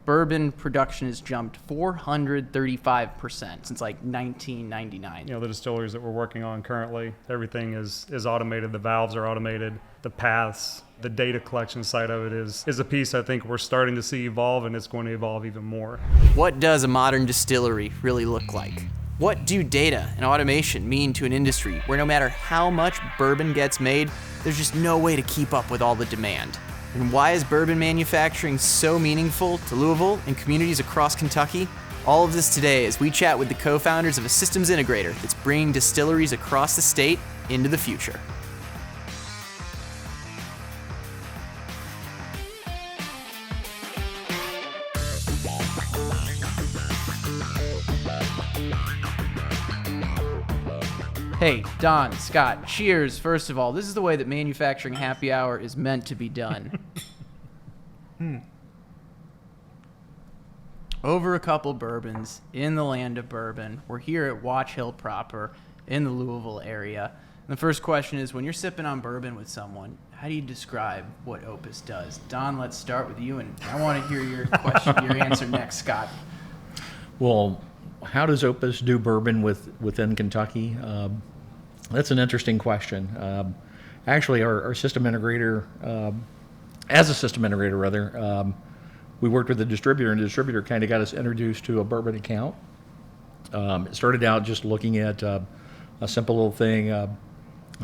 bourbon production has jumped 435% since like 1999. The distilleries that we're working on currently, everything is automated. The valves are automated, the paths, the data collection side of it is a piece I think we're starting to see evolve, and it's going to evolve even more. What does a modern distillery really look like? What do data and automation mean to an industry where no matter how much bourbon gets made, there's just no way to keep up with all the demand? And why is bourbon manufacturing so meaningful to Louisville and communities across Kentucky? All of this today as we chat with the co-founders of a systems integrator that's bringing distilleries across the state into the future. Hey, Don, Scott, cheers. First of all, this is the way that manufacturing happy hour is meant to be done. Over a couple bourbons in the land of bourbon. We're here at Watch Hill proper in the Louisville area. And the first question is, when you're sipping on bourbon with someone, how do you describe what Opus does? Don, let's start with you, and I want to hear your question, your answer next, Scott. Well, how does Opus do bourbon within Kentucky? That's an interesting question. Actually, our system integrator, as a system integrator rather, we worked with the distributor, and the distributor kind of got us introduced to a bourbon account. It started out just looking at a simple little thing. I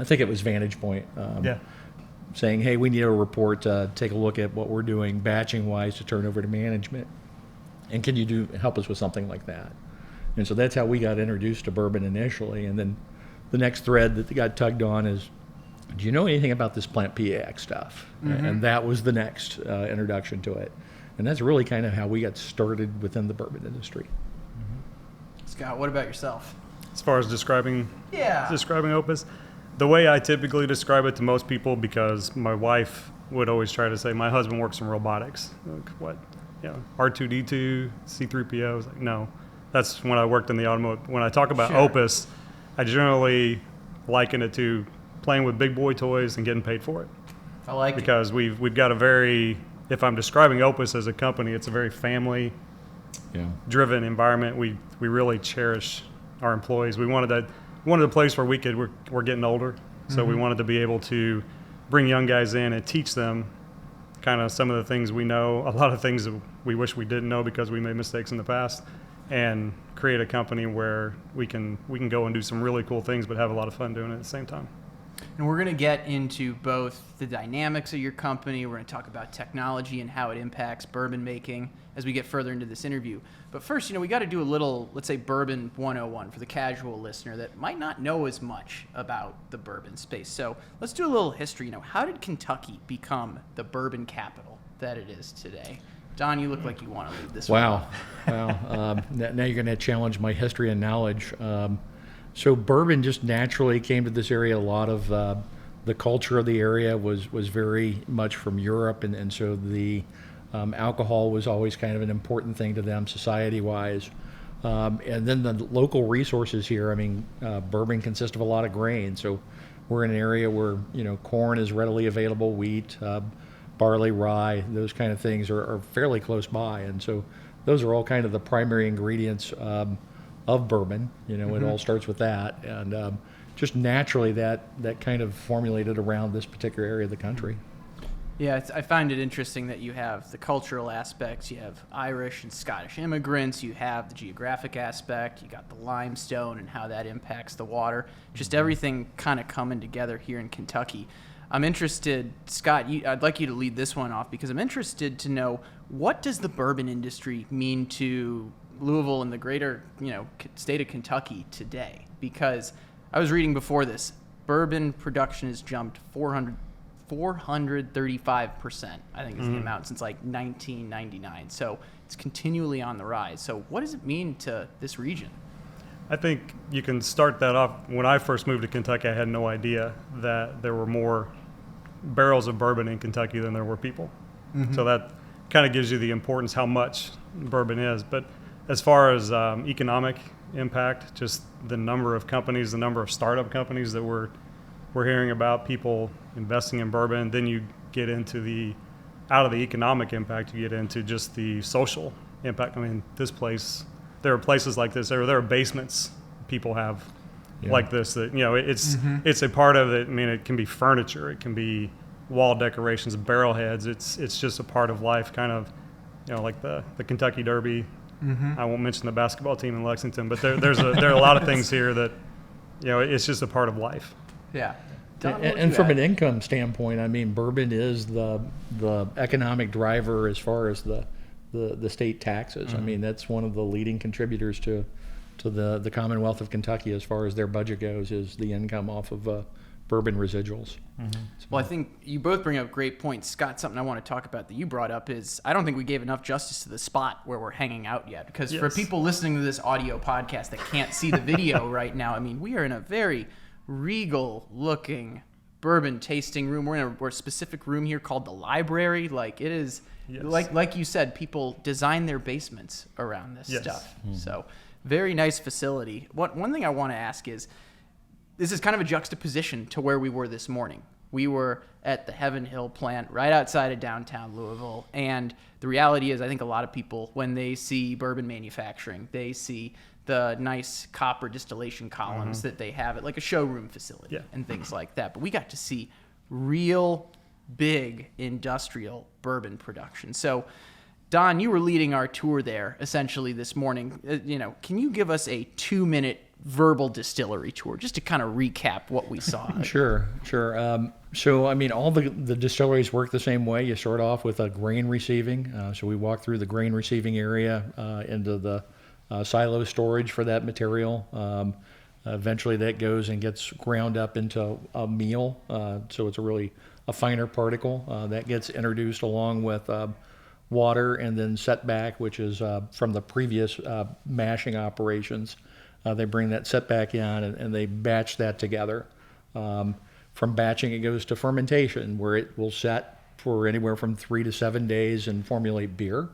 think it was Vantage Point. Saying, hey, we need a report to take a look at what we're doing batching-wise to turn over to management. And can you help us with something like that? And so that's how we got introduced to bourbon initially. And then the next thread that got tugged on is, do you know anything about this plant PAX stuff? Mm-hmm. And that was the next introduction to it. And that's really kind of how we got started within the bourbon industry. Mm-hmm. Scott, what about yourself? As far as describing Opus, the way I typically describe it to most people, because my wife would always try to say, my husband works in robotics. Like, what? R2D2, C3PO. I was like, no. That's when I worked in the automotive. When I talk about Opus, I generally liken it to playing with big boy toys and getting paid for it. I like because it. We've got a very, if I'm describing Opus as a company, it's a very family-driven environment. We really cherish our employees. We wanted a place where we're getting older, so we wanted to be able to bring young guys in and teach them kind of some of the things we know, a lot of things that we wish we didn't know because we made mistakes in the past, and create a company where we can go and do some really cool things but have a lot of fun doing it at the same time. And we're going to get into both the dynamics of your company. We're going to talk about technology and how it impacts bourbon making as we get further into this interview. But first, we got to do a little, let's say, Bourbon 101 for the casual listener that might not know as much about the bourbon space. So let's do a little history. How did Kentucky become the bourbon capital that it is today? Don, you look like you want to lead this one. Wow. Now you're going to challenge my history and knowledge. So bourbon just naturally came to this area. A lot of the culture of the area was very much from Europe, and so the alcohol was always kind of an important thing to them society-wise. And then the local resources here, bourbon consists of a lot of grain. So we're in an area where, corn is readily available, wheat, barley, rye, those kind of things are fairly close by. And so those are all kind of the primary ingredients of bourbon. It all starts with that. And just naturally that kind of formulated around this particular area of the country. Yeah, I find it interesting that you have the cultural aspects, you have Irish and Scottish immigrants, you have the geographic aspect, you got the limestone and how that impacts the water, just everything kind of coming together here in Kentucky. I'm interested, Scott, I'd like you to lead this one off because I'm interested to know, what does the bourbon industry mean to Louisville and the greater state of Kentucky today? Because I was reading before this, bourbon production has jumped 435%, I think is the amount, since like 1999. So it's continually on the rise. So what does it mean to this region? I think you can start that off. When I first moved to Kentucky, I had no idea that there were more barrels of bourbon in Kentucky than there were people. Mm-hmm. So that kind of gives you the importance how much bourbon is. But as far as economic impact, just the number of companies, the number of startup companies that we're hearing about, people investing in bourbon. Then you get into the out of the economic impact, you get into just the social impact. I mean, this place, there are places like this, there are basements people have like this that, it's a part of it. I mean, it can be furniture, it can be wall decorations, barrel heads. It's just a part of life, kind of, like the Kentucky Derby. I won't mention the basketball team in Lexington, but there are a lot of things here that, it's just a part of life. Yeah. Don, what would And you from add? an income standpoint, I mean, bourbon is the economic driver as far as the state taxes. I mean, that's one of the leading contributors to the Commonwealth of Kentucky as far as their budget goes, is the income off of bourbon residuals. Well, I think you both bring up great points. Scott, something I want to talk about that you brought up is I don't think we gave enough justice to the spot where we're hanging out yet. Because for Yes. people listening to this audio podcast that can't see the video right now, I mean, we are in a very regal-looking bourbon tasting room. We're in a specific room here called the library. Like, it is, Yes. like you said, people design their basements around this Yes. stuff. So, very nice facility. One thing I want to ask is, this is kind of a juxtaposition to where we were this morning. We were at the Heaven Hill plant right outside of downtown Louisville. And the reality is, I think a lot of people, when they see bourbon manufacturing, they see the nice copper distillation columns that they have at like a showroom facility and things like that. But we got to see real big industrial bourbon production. So, Don, you were leading our tour there essentially this morning. Can you give us a 2-minute verbal distillery tour just to kind of recap what we saw? Sure. So, I mean, all the distilleries work the same way. You start off with a grain receiving. So we walk through the grain receiving area into the silo storage for that material. Eventually that goes and gets ground up into a meal. So it's a finer particle that gets introduced along with water and then set back, which is from the previous mashing operations. They bring that set back in and they batch that together. From batching, it goes to fermentation, where it will set for anywhere from 3 to 7 days and formulate beer,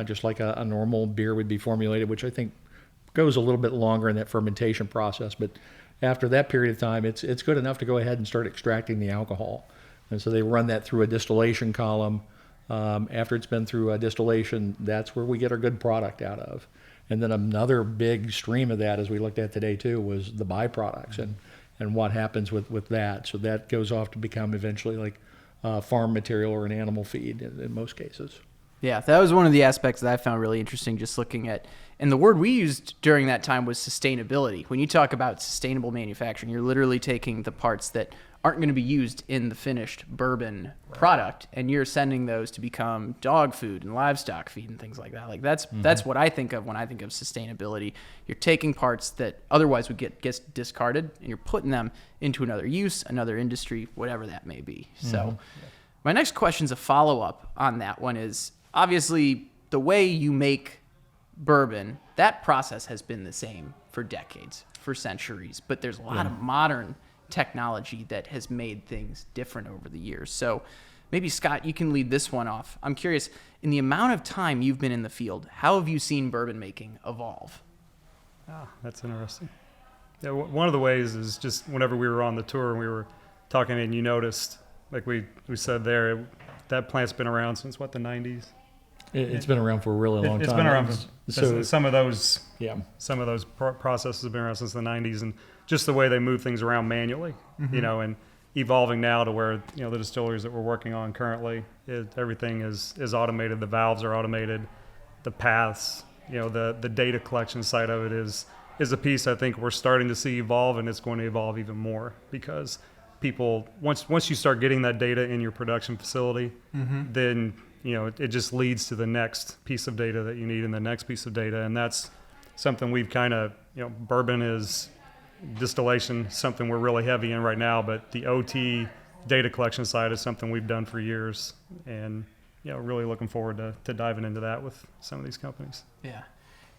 just like a normal beer would be formulated, which I think goes a little bit longer in that fermentation process. But after that period of time, it's good enough to go ahead and start extracting the alcohol. And so they run that through a distillation column. After it's been through a distillation, that's where we get our good product out of. And then another big stream of that, as we looked at today too, was the byproducts and what happens with that. So that goes off to become eventually like farm material or an animal feed in most cases. Yeah, that was one of the aspects that I found really interesting, just looking at, and the word we used during that time was sustainability. When you talk about sustainable manufacturing, you're literally taking the parts that aren't going to be used in the finished bourbon product, and you're sending those to become dog food and livestock feed and things like that. Like that's what I think of when I think of sustainability. You're taking parts that otherwise would get discarded, and you're putting them into another use, another industry, whatever that may be. So my next question's a follow-up on that one is, obviously, the way you make bourbon, that process has been the same for decades, for centuries, but there's a lot of modern technology that has made things different over the years. So maybe, Scott, you can lead this one off. I'm curious, in the amount of time you've been in the field, how have you seen bourbon making evolve? That's interesting. Yeah, one of the ways is just whenever we were on the tour and we were talking, and you noticed, like we said there, that plant's been around since the 90s. It's been around for a really long time. It's been around. So some of those processes have been around since the 90s, and just the way they move things around manually, and evolving now to where the distilleries that we're working on currently, everything is automated. The valves are automated, the paths, the data collection side of it is a piece I think we're starting to see evolve, and it's going to evolve even more because people once you start getting that data in your production facility, then it just leads to the next piece of data that you need and the next piece of data, and that's something we've kind of bourbon is distillation, something we're really heavy in right now, but the OT data collection side is something we've done for years, and really looking forward to diving into that with some of these companies. Yeah.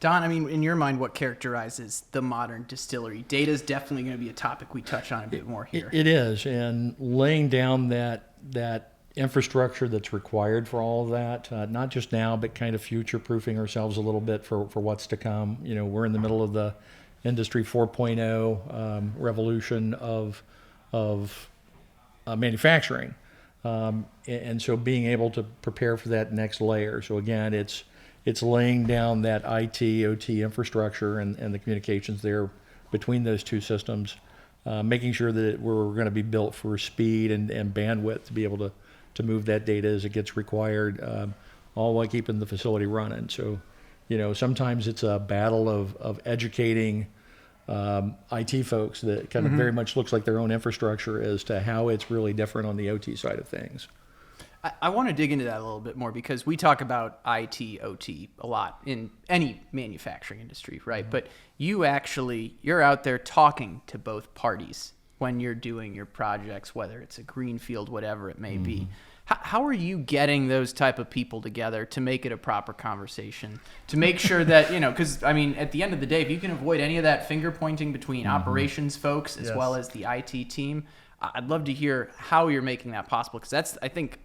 Don, I mean, in your mind, what characterizes the modern distillery? Data is definitely going to be a topic we touch on a bit more here. It is, and laying down that infrastructure that's required for all of that, not just now, but kind of future-proofing ourselves a little bit for what's to come. We're in the middle of the Industry 4.0 revolution of manufacturing. And so being able to prepare for that next layer. So again, it's laying down that IT, OT infrastructure and the communications there between those two systems, making sure that we're going to be built for speed and bandwidth to be able to move that data as it gets required, all while keeping the facility running. So, sometimes it's a battle of educating IT folks that kind of very much looks like their own infrastructure as to how it's really different on the OT side of things. I want to dig into that a little bit more because we talk about IT, OT a lot in any manufacturing industry, right? But you're out there talking to both parties when you're doing your projects, whether it's a greenfield, whatever it may be. How are you getting those type of people together to make it a proper conversation, to make sure that, because, at the end of the day, if you can avoid any of that finger pointing between operations folks as well as the IT team, I'd love to hear how you're making that possible, because that's, I think,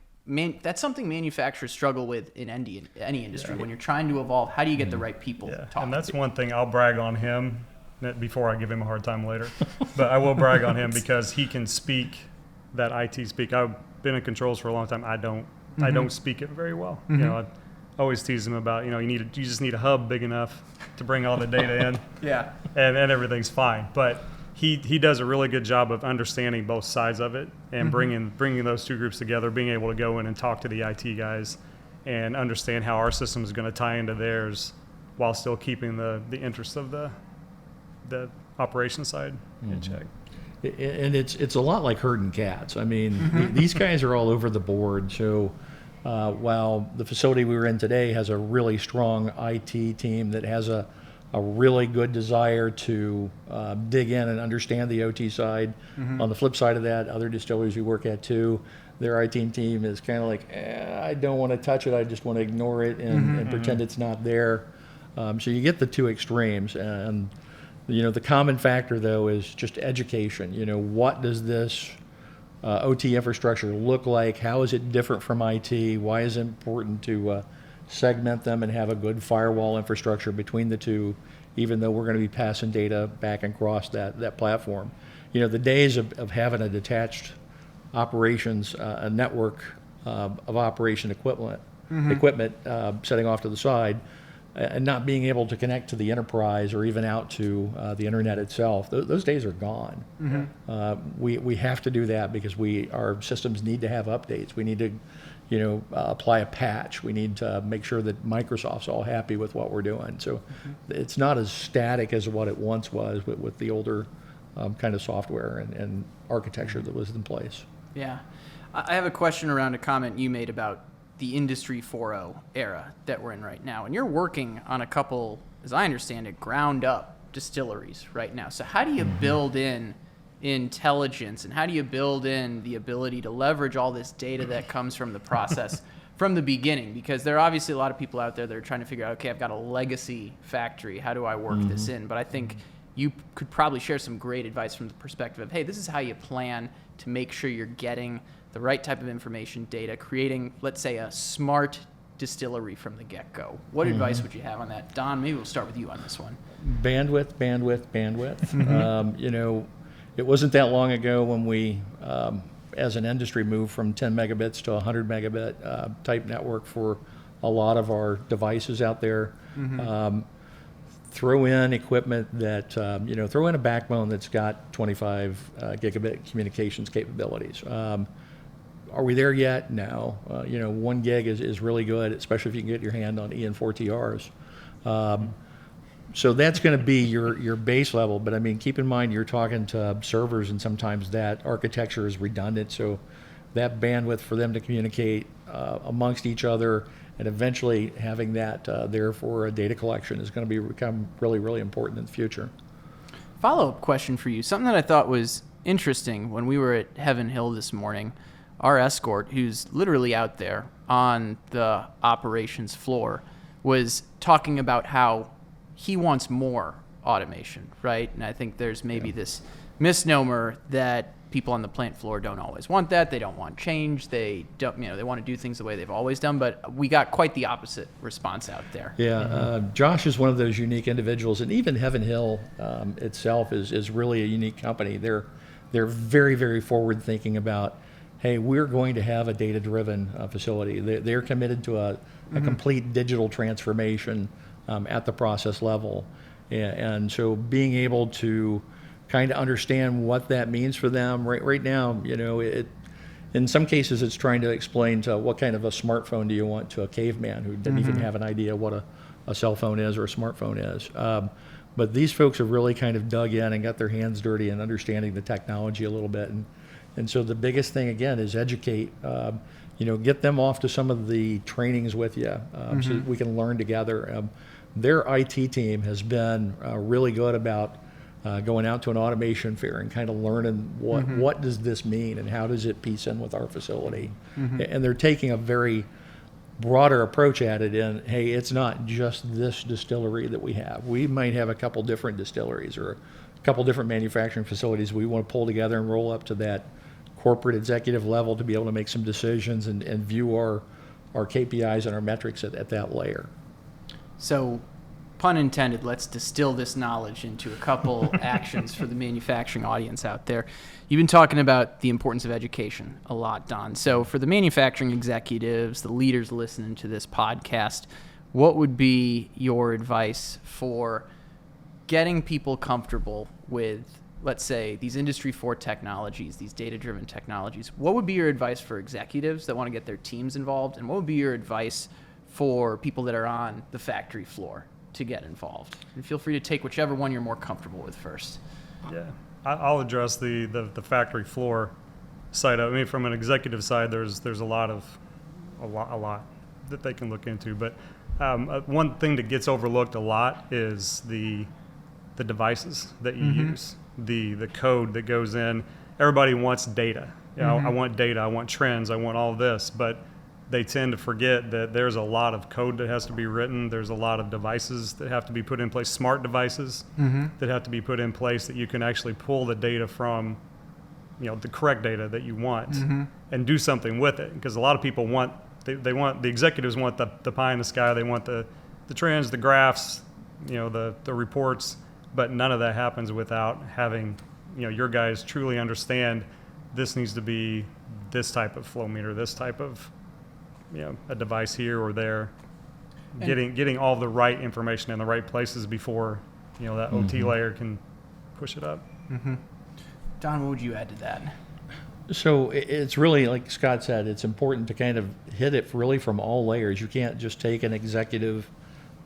that's something manufacturers struggle with in any industry. When you're trying to evolve, how do you get the right people talking? And that's one thing I'll brag on him before I give him a hard time later. But I will brag on him because he can speak that IT speak. I've been in controls for a long time. I don't speak it very well. I always tease him about, you just need a hub big enough to bring all the data in. And everything's fine. But he does a really good job of understanding both sides of it and bringing those two groups together, being able to go in and talk to the IT guys and understand how our system is going to tie into theirs while still keeping the interests of the operation side in check. And it's a lot like herding cats. These guys are all over the board. So while the facility we were in today has a really strong IT team that has a really good desire to dig in and understand the OT side, on the flip side of that, other distilleries we work at too, their IT team is kind of like, I don't want to touch it. I just want to ignore it and pretend it's not there. So you get the two extremes. And the common factor, though, is just education. What does this OT infrastructure look like? How is it different from IT? Why is it important to segment them and have a good firewall infrastructure between the two, even though we're going to be passing data back and across that platform? The days of having a detached operations, a network of operation equipment setting off to the side, and not being able to connect to the enterprise or even out to the internet itself, those days are gone. We have to do that because our systems need to have updates. We need to apply a patch. We need to make sure that Microsoft's all happy with what we're doing. So it's not as static as what it once was with the older kind of software and architecture that was in place. Yeah. I have a question around a comment you made about the Industry 4.0 era that we're in right now. And you're working on a couple, as I understand it, ground up distilleries right now. So how do you build in intelligence, and how do you build in the ability to leverage all this data that comes from the process from the beginning? Because there are obviously a lot of people out there that are trying to figure out, okay, I've got a legacy factory. How do I work this in? But I think you could probably share some great advice from the perspective of, hey, this is how you plan to make sure you're getting the right type of information, data, creating, let's say, a smart distillery from the get-go. What advice would you have on that? Don, maybe we'll start with you on this one. Bandwidth. It wasn't that long ago when we, as an industry, moved from 10 megabits to 100 megabit type network for a lot of our devices out there. Throw in equipment that, throw in a backbone that's got 25 gigabit communications capabilities. Are we there yet? No. 1 gig is really good, especially if you can get your hand on EN4TRs. So that's going to be your base level. But keep in mind you're talking to servers, and sometimes that architecture is redundant. So that bandwidth for them to communicate amongst each other and eventually having that there for a data collection is going to become really, really important in the future. Follow-up question for you. Something that I thought was interesting when we were at Heaven Hill this morning, our escort, who's literally out there on the operations floor, was talking about how he wants more automation, right? And I think there's maybe this misnomer that people on the plant floor don't always want that. They don't want change. They don't, they want to do things the way they've always done. But we got quite the opposite response out there. Yeah, Josh is one of those unique individuals, and even Heaven Hill itself is really a unique company. They're very, very forward thinking about, hey, we're going to have a data-driven facility. They're committed to a complete digital transformation at the process level. And so being able to kind of understand what that means for them right now, in some cases it's trying to explain to what kind of a smartphone do you want to a caveman who didn't even have an idea what a cell phone is or a smartphone is. But these folks have really kind of dug in and got their hands dirty in understanding the technology a little bit. And so the biggest thing, again, is educate. Get them off to some of the trainings with you so that we can learn together. Their IT team has been really good about going out to an automation fair and kind of learning what does this mean and how does it piece in with our facility. And they're taking a very broader approach at it in, hey, it's not just this distillery that we have. We might have a couple different distilleries or a couple different manufacturing facilities we want to pull together and roll up to that corporate executive level to be able to make some decisions and view our KPIs and our metrics at that layer. So, pun intended, let's distill this knowledge into a couple actions for the manufacturing audience out there. You've been talking about the importance of education a lot, Don. So for the manufacturing executives, the leaders listening to this podcast, what would be your advice for getting people comfortable with, let's say, these Industry 4 technologies, these data-driven technologies? What would be your advice for executives that want to get their teams involved? And what would be your advice for people that are on the factory floor to get involved? And feel free to take whichever one you're more comfortable with first. Yeah, I'll address the factory floor side. I mean, from an executive side, there's a lot that they can look into. But one thing that gets overlooked a lot is the devices that you use, the code that goes in. Everybody wants data. I want data. I want trends. I want all this, but they tend to forget that there's a lot of code that has to be written. There's a lot of devices that have to be put in place, smart devices that have to be put in place that you can actually pull the data from, the correct data that you want and do something with it. Because a lot of people the executives want the pie in the sky. They want the trends, the graphs, the reports, but none of that happens without having, your guys truly understand this needs to be this type of flow meter, this type of a device here or there, getting all the right information in the right places before that OT layer can push it up. Don, what would you add to that? So it's really, like Scott said, it's important to kind of hit it really from all layers. You can't just take an executive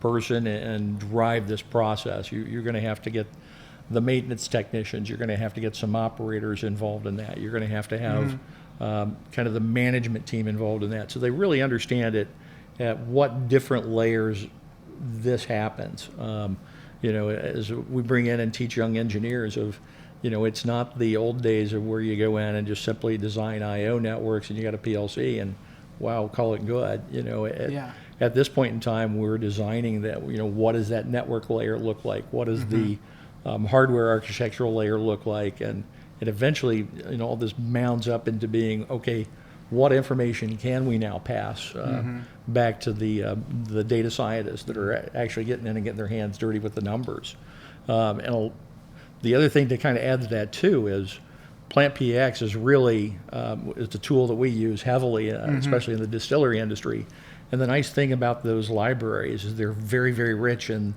person and drive this process. You're going to have to get the maintenance technicians. You're going to have to get some operators involved in that. You're going to have kind of the management team involved in that. So they really understand it at what different layers this happens. As we bring in and teach young engineers of, it's not the old days of where you go in and just simply design I/O networks and you got a PLC and wow, call it good. At this point in time, we're designing that, what does that network layer look like? What does the hardware architectural layer look like? And eventually, all this mounds up into being, okay, what information can we now pass back to the data scientists that are actually getting in and getting their hands dirty with the numbers? And the other thing to kind of add to that too is Plant PX is really is a tool that we use heavily, especially in the distillery industry. And the nice thing about those libraries is they're very, very rich in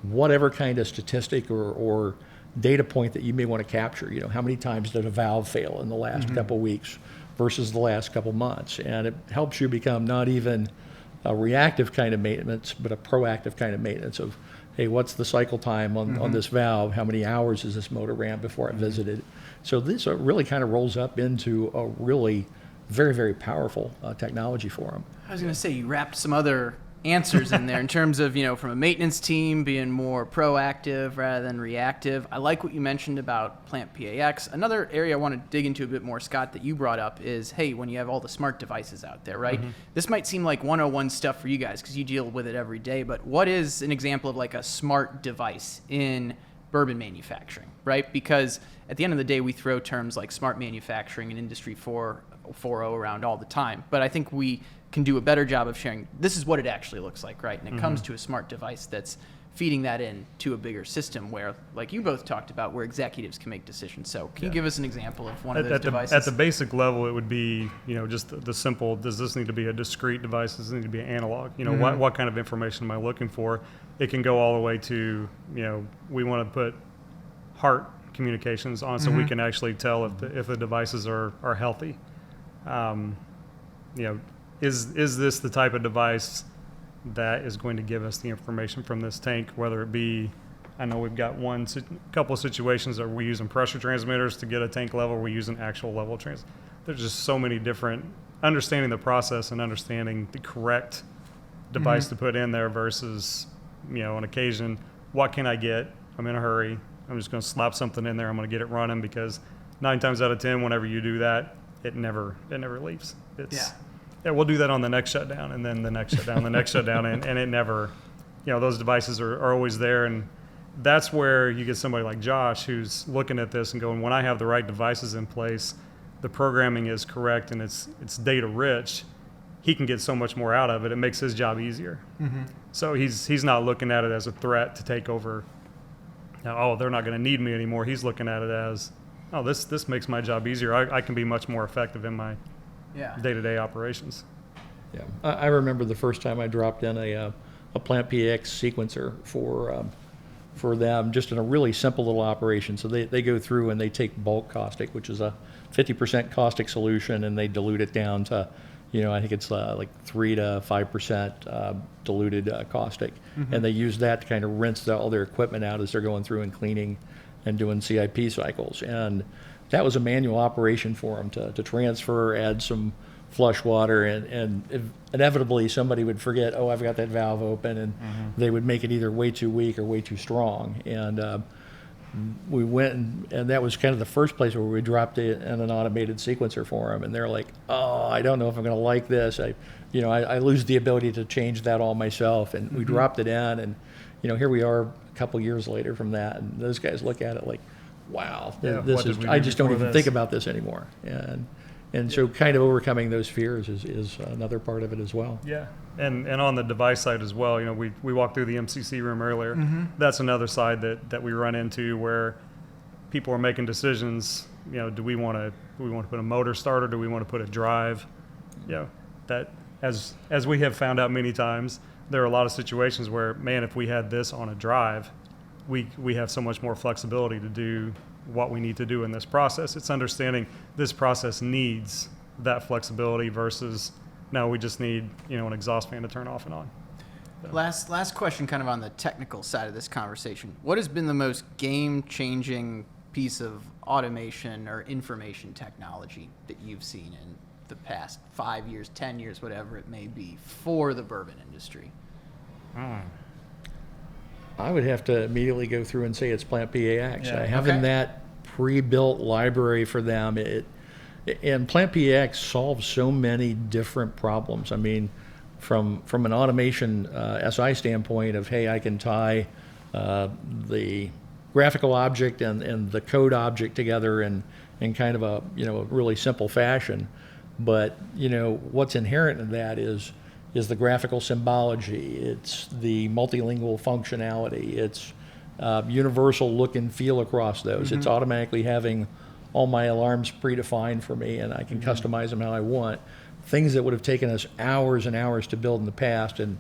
whatever kind of statistic or data point that you may want to capture. How many times did a valve fail in the last couple weeks versus the last couple months? And it helps you become not even a reactive kind of maintenance, but a proactive kind of maintenance of, hey, what's the cycle time on this valve? How many hours is this motor ran before it visited? So this really kind of rolls up into a really very, very powerful technology for them. I was going to say, you wrapped some other answers in there in terms of, from a maintenance team being more proactive rather than reactive. I like what you mentioned about Plant PAX. Another area I want to dig into a bit more, Scott, that you brought up is, hey, when you have all the smart devices out there, right? This might seem like 101 stuff for you guys because you deal with it every day, but what is an example of like a smart device in bourbon manufacturing, right? Because at the end of the day, we throw terms like smart manufacturing and Industry 4.0 around all the time, but I think we can do a better job of sharing this is what it actually looks like, right? And it comes to a smart device that's feeding that in to a bigger system where, like you both talked about, where executives can make decisions. So can you give us an example of one of those devices? At the basic level, it would be, just the simple, does this need to be a discrete device? Does it need to be an analog? What kind of information am I looking for? It can go all the way to, we want to put heart communications on so we can actually tell if the devices are healthy. Is this the type of device that is going to give us the information from this tank, whether it be, I know we've got couple of situations that we're using pressure transmitters to get a tank level, we're using actual level there's just so many different, understanding the process and understanding the correct device to put in there versus, on occasion, what can I get? I'm in a hurry. I'm just going to slap something in there. I'm going to get it running, because 9 times out of 10, whenever you do that, it never leaves. Yeah, we'll do that on the next shutdown, and then the next shutdown, the next shutdown, and it never, those devices are always there. And that's where you get somebody like Josh who's looking at this and going, when I have the right devices in place, the programming is correct, and it's data rich, he can get so much more out of it. It makes his job easier. So he's not looking at it as a threat to take over. Now, they're not going to need me anymore. He's looking at it as, this makes my job easier. I can be much more effective in my day-to-day operations. Yeah, I remember the first time I dropped in a Plant PX sequencer for them, just in a really simple little operation. So they go through and they take bulk caustic, which is a 50% caustic solution, and they dilute it down to, I think it's like 3 to 5% diluted caustic. And they use that to kind of rinse all their equipment out as they're going through and cleaning and doing CIP cycles. And that was a manual operation for them to transfer, add some flush water, and inevitably somebody would forget, I've got that valve open, and they would make it either way too weak or way too strong. And we went, and that was kind of the first place where we dropped it in an automated sequencer for them, and they're like, I don't know if I'm going to like this. I lose the ability to change that all myself, and we dropped it in, and here we are a couple years later from that, and those guys look at it like, wow, I just don't even think about this anymore. And so kind of overcoming those fears is another part of it as well. Yeah. And on the device side as well, we walked through the MCC room earlier. That's another side that we run into where people are making decisions. Do we want to put a motor starter? Do we want to put a drive? That as we have found out many times, there are a lot of situations where, man, if we had this on a drive, we have so much more flexibility to do what we need to do in this process. It's understanding this process needs that flexibility versus, no, we just need, an exhaust fan to turn off and on. So. Last question, kind of on the technical side of this conversation. What has been the most game-changing piece of automation or information technology that you've seen in the past 5 years, 10 years, whatever it may be, for the bourbon industry? I would have to immediately go through and say it's Plant PAX. Having that pre-built library for them, and Plant PX solves so many different problems. I mean, from an automation SI standpoint of, hey, I can tie the graphical object and the code object together in kind of a a really simple fashion. But what's inherent in that is the graphical symbology. It's the multilingual functionality. It's universal look and feel across those. It's automatically having all my alarms predefined for me, and I can customize them how I want. Things that would have taken us hours and hours to build in the past, and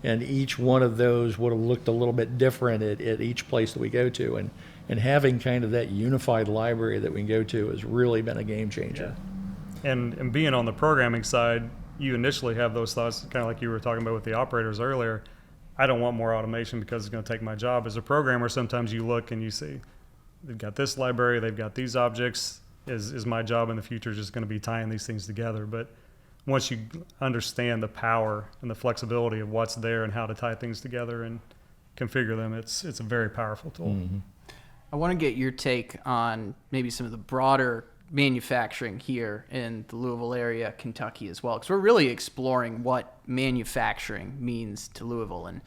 each one of those would have looked a little bit different at each place that we go to. And having kind of that unified library that we can go to has really been a game changer. Yeah. And being on the programming side, you initially have those thoughts, kind of like you were talking about with the operators earlier. I don't want more automation because it's going to take my job. As a programmer, sometimes you look and you see, they've got this library, they've got these objects. Is my job in the future just going to be tying these things together? But once you understand the power and the flexibility of what's there and how to tie things together and configure them, it's a very powerful tool. I want to get your take on maybe some of the broader manufacturing here in the Louisville area, Kentucky as well, because we're really exploring what manufacturing means to Louisville, and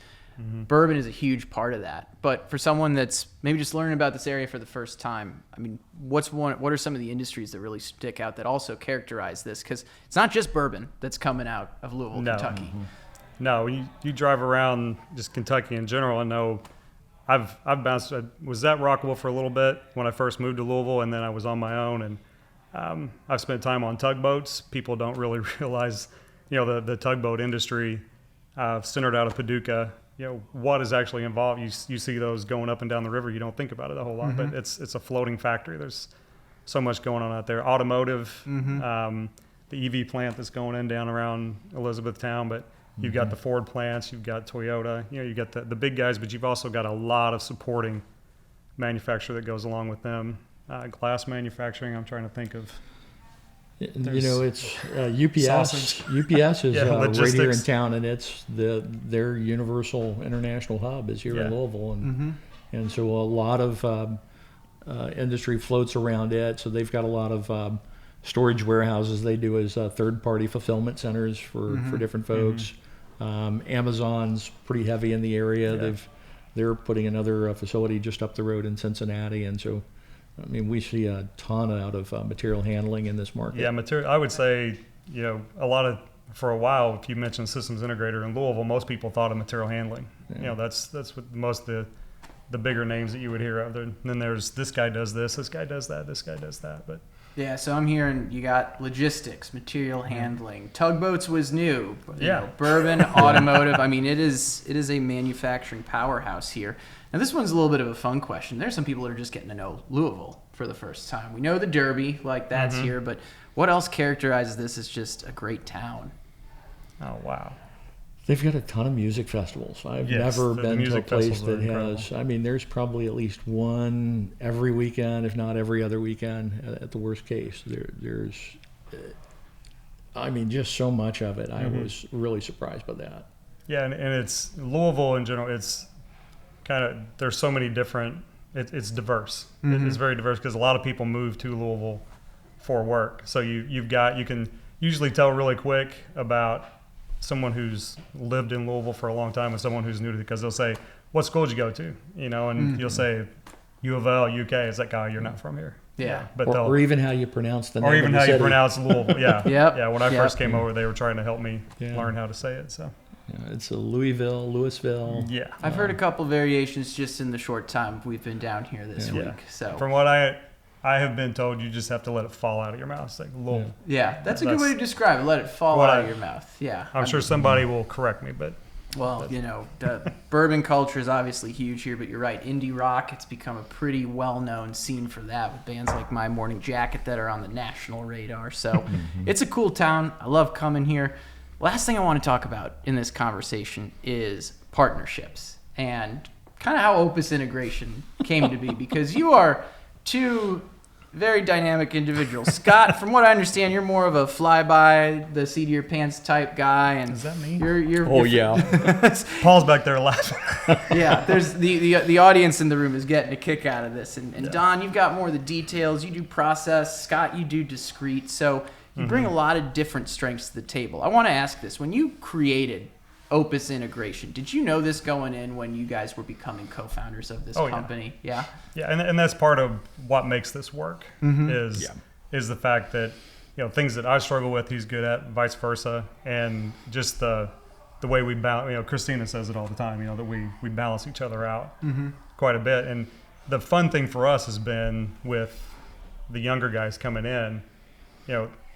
bourbon is a huge part of that. But for someone that's maybe just learning about this area for the first time, I mean, what are some of the industries that really stick out that also characterize this? Because it's not just bourbon that's coming out of Louisville, Kentucky. No, you drive around just Kentucky in general. I know I've bounced. I was at Rockville for a little bit when I first moved to Louisville, and then I was on my own. And I've spent time on tugboats. People don't really realize, the tugboat industry centered out of Paducah. What is actually involved. You see those going up and down the river. You don't think about it a whole lot, but it's a floating factory. There's so much going on out there. Automotive, the EV plant that's going in down around Elizabethtown, but you've got the Ford plants, you've got Toyota, you've got the big guys, but you've also got a lot of supporting manufacturer that goes along with them. Glass manufacturing, I'm trying to think of. It's UPS. Sausage. UPS is right here in logistics. town, and it's their universal international hub is here in Louisville, and so a lot of industry floats around it. So they've got a lot of storage warehouses they do as third-party fulfillment centers for different folks. Amazon's pretty heavy in the area. Yeah. They're putting another facility just up the road in Cincinnati, and so I mean we see a ton out of material handling in this market. Yeah, material. I would say, a lot of, for a while, if you mentioned systems integrator in Louisville, most people thought of material handling. Yeah. That's what most of the bigger names that you would hear out there. And then there's this guy does this guy does that, this guy does that. But Yeah, so I'm hearing you got logistics, material handling. Tugboats was new. Bourbon, automotive. I mean, it is a manufacturing powerhouse here. Now, this one's a little bit of a fun question. There's some people that are just getting to know Louisville for the first time. We know the Derby, like that's here, but what else characterizes this as just a great town? oh wow, They've got a ton of music festivals. I've Yes, never the been to a music place festivals that are has, I mean, there's probably at least one every weekend, if not every other weekend at the worst case. There's, I mean, just so much of it. I was really surprised by that. yeah, and it's Louisville in general. It's kind of, there's so many different. It's diverse. It's very diverse because a lot of people move to Louisville for work. So you can usually tell really quick about someone who's lived in Louisville for a long time and someone who's new to it, because they'll say, what school did you go to? And you'll say U of L, UK. It's like, oh, you're not from here. Yeah. But Or even how you pronounce the name or even of the how you city. pronounce Louisville. Yeah. Yep. Yeah. When I Yep. first came over, they were trying to help me Yeah. learn how to say it. So Yeah, it's a Louisville. yeah. I've heard a couple variations just in the short time we've been down here this Yeah. week. So From what I have been told, you just have to let it fall out of your mouth. It's like Louisville. yeah, that's a good way to describe it. Let it fall What out I- of your mouth. Yeah. I'm sure somebody will correct me, but Well, the bourbon culture is obviously huge here, but you're right. Indie rock, it's become a pretty well-known scene for that with bands like My Morning Jacket that are on the national radar. So it's a cool town. I love coming here. Last thing I want to talk about in this conversation is partnerships and kind of how Opus Integration came to be, because you are two very dynamic individuals. Scott, from what I understand, you're more of a fly-by the seat of your pants type guy, and Is that me? Oh, yeah. Paul's back there laughing. Yeah, there's the audience in the room is getting a kick out of this, and Don, you've got more of the details. You do process. Scott, you do discrete. So you bring a lot of different strengths to the table. I want to ask this: when you created Opus Integration, did you know this going in when you guys were becoming co-founders of this Oh, yeah. company? Yeah. Yeah, and that's part of what makes this work is the fact that things that I struggle with, he's good at, vice versa, and just the way we balance. Christina says it all the time. That we balance each other out quite a bit. And the fun thing for us has been with the younger guys coming in.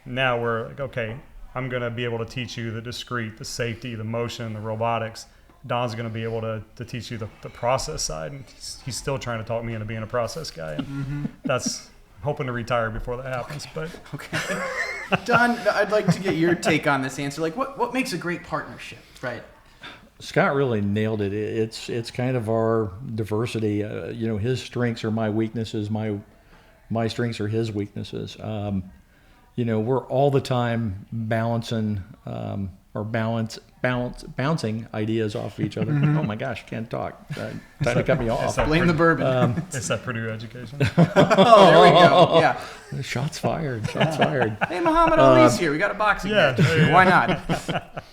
Now we're like, okay, I'm going to be able to teach you the discrete, the safety, the motion, the robotics. Don's going to be able to teach you the process side. And he's still trying to talk me into being a process guy. And that's hoping to retire before that happens. But Okay. Don, I'd like to get your take on this answer. Like, what makes a great partnership, right? Scott really nailed it. It's kind of our diversity. His strengths are my weaknesses. My strengths are his weaknesses. We're all the time balancing or bouncing ideas off of each other. Oh my gosh, can't talk. Time to cut me off. Blame the bourbon. it's that Purdue education. Oh, there we go. Yeah. Shots fired. Shots fired. Hey, Muhammad Ali's here. We got a boxing match. yeah. Why not?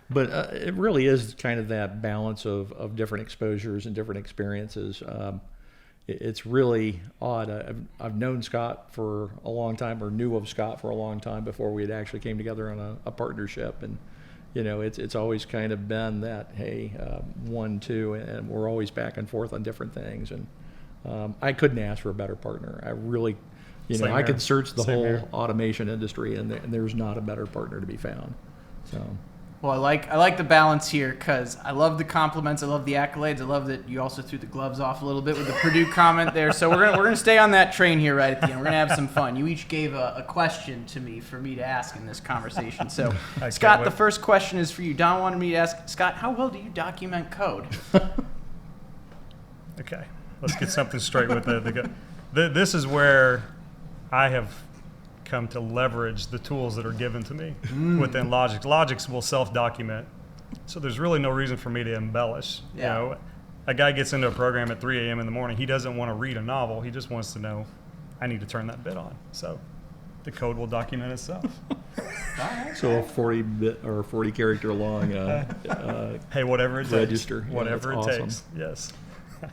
But it really is kind of that balance of different exposures and different experiences. It's really odd. I've known Scott for a long time, or knew of Scott for a long time before we had actually came together on a partnership, and it's always kind of been that, hey, 1, 2, and we're always back and forth on different things. And I couldn't ask for a better partner. I really, Same I here. could search the Same whole here. automation industry, and there's not a better partner to be found. So. Well, I like the balance here because I love the compliments, I love the accolades, I love that you also threw the gloves off a little bit with the Purdue comment there. So we're gonna stay on that train here right at the end. We're gonna have some fun. You each gave a question to me for me to ask in this conversation. So can't Scott, the wait. first question is for you. Don wanted me to ask Scott, how well do you document code? Okay, let's get something straight with this is where I have come to leverage the tools that are given to me within Logix. Logix will self-document, so there's really no reason for me to embellish. Yeah. A guy gets into a program at 3 a.m. in the morning. He doesn't want to read a novel. He just wants to know, I need to turn that bit on. So the code will document itself. So a 40-bit or 40-character long Hey, whatever it register. takes. Yeah, Whatever it that's awesome. takes. Yes.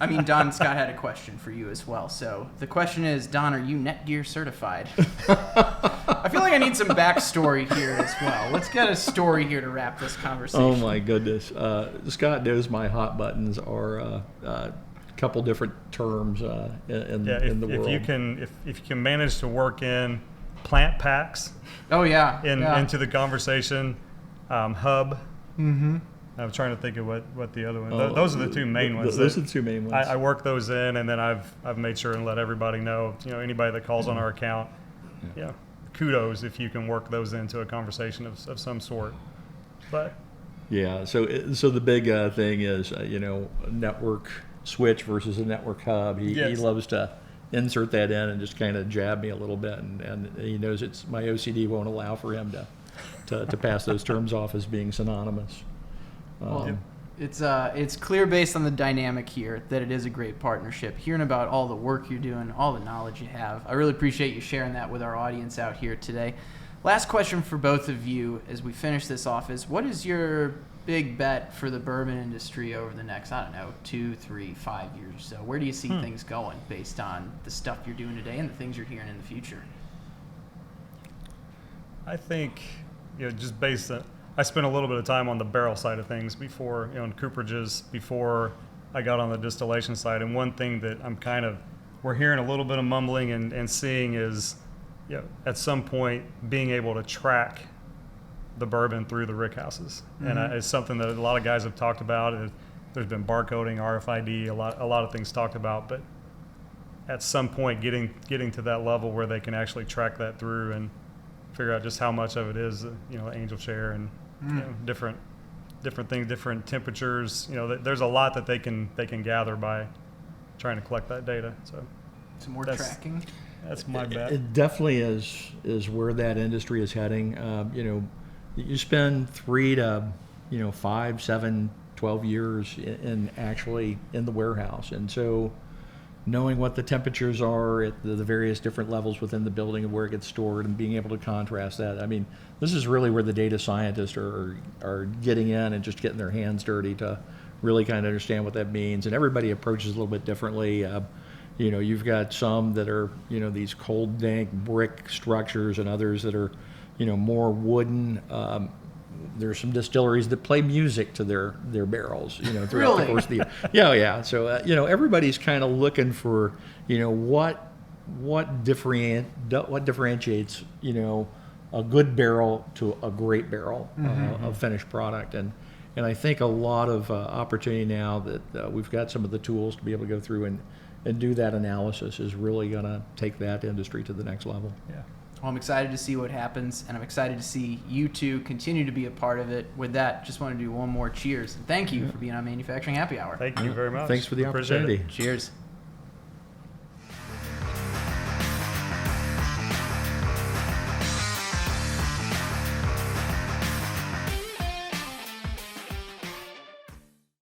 I mean, Don, Scott had a question for you as well. So the question is, Don, are you Netgear certified? I feel like I need some backstory here as well. Let's get a story here to wrap this conversation. Oh my goodness! Scott knows my hot buttons are a couple different terms in the world. If you can manage to work in plant packs Oh yeah. into the conversation, hub. Mm-hmm. I'm trying to think of what the other one. Oh, those are the two main ones. Those are the two main ones. I work those in, and then I've made sure and let everybody know. Anybody that calls on our account, kudos if you can work those into a conversation of some sort. But yeah, so the big thing is network switch versus a network hub. He Yes. loves to insert that in and just kind of jab me a little bit, and he knows my OCD won't allow for him to pass those terms off as being synonymous. Well, it's clear based on the dynamic here that it is a great partnership. Hearing about all the work you're doing, all the knowledge you have, I really appreciate you sharing that with our audience out here today. Last question for both of you as we finish this off is, what is your big bet for the bourbon industry over the next, 2, 3, 5 years or so? Where do you see things going based on the stuff you're doing today and the things you're hearing in the future? I think just based on. I spent a little bit of time on the barrel side of things before, in cooperages, before I got on the distillation side. And one thing that we're hearing a little bit of mumbling and seeing is, at some point being able to track the bourbon through the rick houses. And it's something that a lot of guys have talked about. There's been barcoding, RFID, a lot of things talked about. But at some point getting to that level where they can actually track that through and figure out just how much of it is, angel share and different things, different temperatures. There's a lot that they can gather by trying to collect that data. So Some more tracking? that's my bet. It definitely is where that industry is heading. You spend 3 to 5, 7, 12 years in actually in the warehouse, and so knowing what the temperatures are at the various different levels within the building and where it gets stored and being able to contrast that. I mean, this is really where the data scientists are getting in and just getting their hands dirty to really kind of understand what that means. And everybody approaches a little bit differently. You've got some that are, these cold, dank brick structures and others that are, more wooden. There's some distilleries that play music to their barrels, throughout Really? the course of the year. Yeah. So, everybody's kind of looking for, what differentiates, a good barrel to a great barrel of finished product. And I think a lot of opportunity now that we've got some of the tools to be able to go through and do that analysis is really going to take that industry to the next level. Yeah. Well, I'm excited to see what happens, and I'm excited to see you two continue to be a part of it. With that, just want to do one more cheers. And thank you for being on Manufacturing Happy Hour. Thank you very much. Thanks for the Appreciate it. opportunity. Cheers.